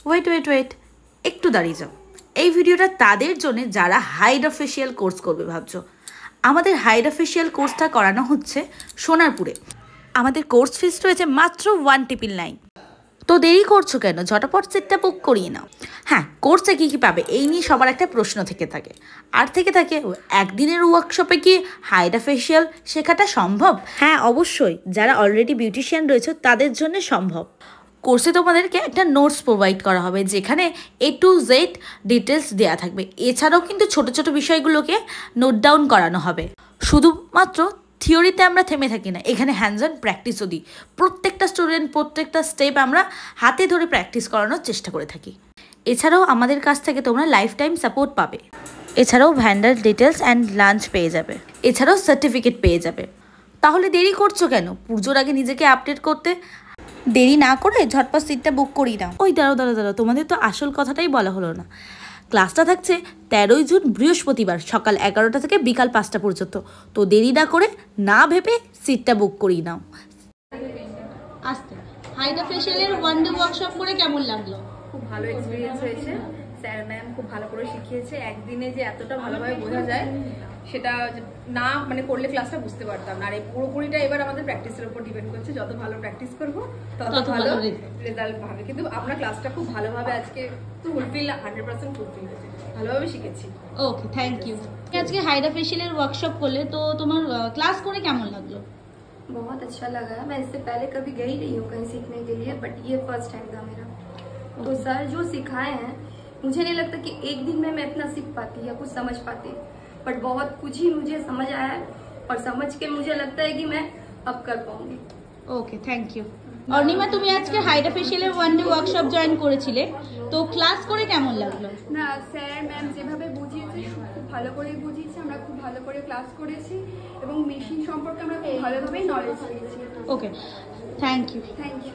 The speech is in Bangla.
ওয়েট, একটু দাঁড়িয়ে যাও। এই ভিডিওটা তাদের জন্য যারা হাইড্রা ফেশিয়াল কোর্স করবে ভাবছো। আমাদের হাইড্রা ফেশিয়াল কোর্সটা করানো হচ্ছে সোনারপুরে। আমাদের কোর্স ফিস রয়েছে মাত্র 1,999। তো দেরি করছো কেন, ঝটাপট সিটটা বুক করিয়ে নাও। হ্যাঁ, কোর্সে কী কী পাবে এই নিয়ে সবার একটা প্রশ্ন থেকে থাকে। আর থেকে থাকে একদিনের ওয়ার্কশপে কি হাইড্রা ফেশিয়াল শেখাটা সম্ভব? হ্যাঁ অবশ্যই, যারা অলরেডি বিউটিশিয়ান রয়েছে তাদের জন্য সম্ভব। কোর্সে তোমাদেরকে একটা নোটস প্রোভাইড করা হবে যেখানে A to Z ডিটেলস দেওয়া থাকবে। এছাড়াও কিন্তু ছোট ছোট বিষয়গুলোকে নোট ডাউন করানো হবে। শুধুমাত্র থিওরিতে আমরা থেমে থাকি না, এখানে হ্যান্ডস অন প্র্যাকটিসও দিই। প্রত্যেকটা স্টুডেন্ট প্রত্যেকটা স্টেপ আমরা হাতে ধরে প্র্যাকটিস করানোর চেষ্টা করে থাকি। এছাড়াও আমাদের কাছ থেকে তোমরা লাইফ টাইম সাপোর্ট পাবে। এছাড়াও ভ্যান্ডার ডিটেলস অ্যান্ড লাঞ্চ পেয়ে যাবে। এছাড়াও সার্টিফিকেট পেয়ে যাবে। তাহলে দেরি করছো কেন? পুজোর আগে নিজেকে আপডেট করতে দেরি না করে ঝটপট সিটটা বুক করি না। ওই দাঁড়াও, তোমাদের তো আসল কথাটাই বলা হলো না। ক্লাসটা থাকছে 13ই জুন বৃহস্পতিবার সকাল 11টা থেকে বিকাল 5টা পর্যন্ত। তো দেরি না করে না ভেবে সিটটা বুক করি নাও। আস্তে হাইড্রা ফেশিয়ালের ওয়ান ডে ওয়ার্কশপ করে কেমন লাগলো? খুব ভালো এক্সপিরিয়েন্স হয়েছে। স্যার ম্যাম খুব ভালো করে শিখিয়েছে। একদিনে যে এতটা ভালোভাবে বোঝা যায় সেটা না মানে করলে ক্লাসটা বুঝতে পারতাম না। আর এই পুরোপুরিটা এবার আমাদের প্র্যাকটিসের উপর ডিপেন্ড করছে। যত ভালো প্র্যাকটিস করবো তত ভালো রেজাল্ট পাবে। কিন্তু আপনার ক্লাসটা খুব ভালোভাবে আজকে ফুলফিল 100% ফুলফিল হয়েছে, ভালোভাবে শিখেছি। ওকে, থ্যাংক ইউ। আজকে হাইড্রা ফেশিয়ালের ওয়ার্কশপ করলে, তো তোমার ক্লাস করে কেমন লাগলো? बहुत अच्छा लगा। मैं इससे पहले कभी गई नहीं हूँ कहीं सीखने के लिए, बट ये फर्स्ट टाइम था मेरा। तो सर जो सिखाए हैं मुझे नहीं लगता कि एक दिन में मैं इतना सीख पाती या कुछ समझ पाती, बट बहुत कुछ ही मुझे समझ आया है और समझ के मुझे लगता है कि मैं अब कर पाऊंगी। ওকে, থ্যাংক ইউ। অর্ণিমা, তুমি আজকে হাইড্রা ফেশিয়ালের ওয়ান ডে ওয়ার্কশপ জয়েন করেছিলে, তো ক্লাস করে কেমন লাগলো? না, স্যার ম্যাম যেভাবে বুঝিয়েছে খুব ভালো করে বুঝিয়েছে, আমরা খুব ভালো করে ক্লাস করেছি এবং মেশিন সম্পর্কে আমরা খুব ভালোভাবেই নলেজ পেয়েছি। Okay, thank you. Thank you.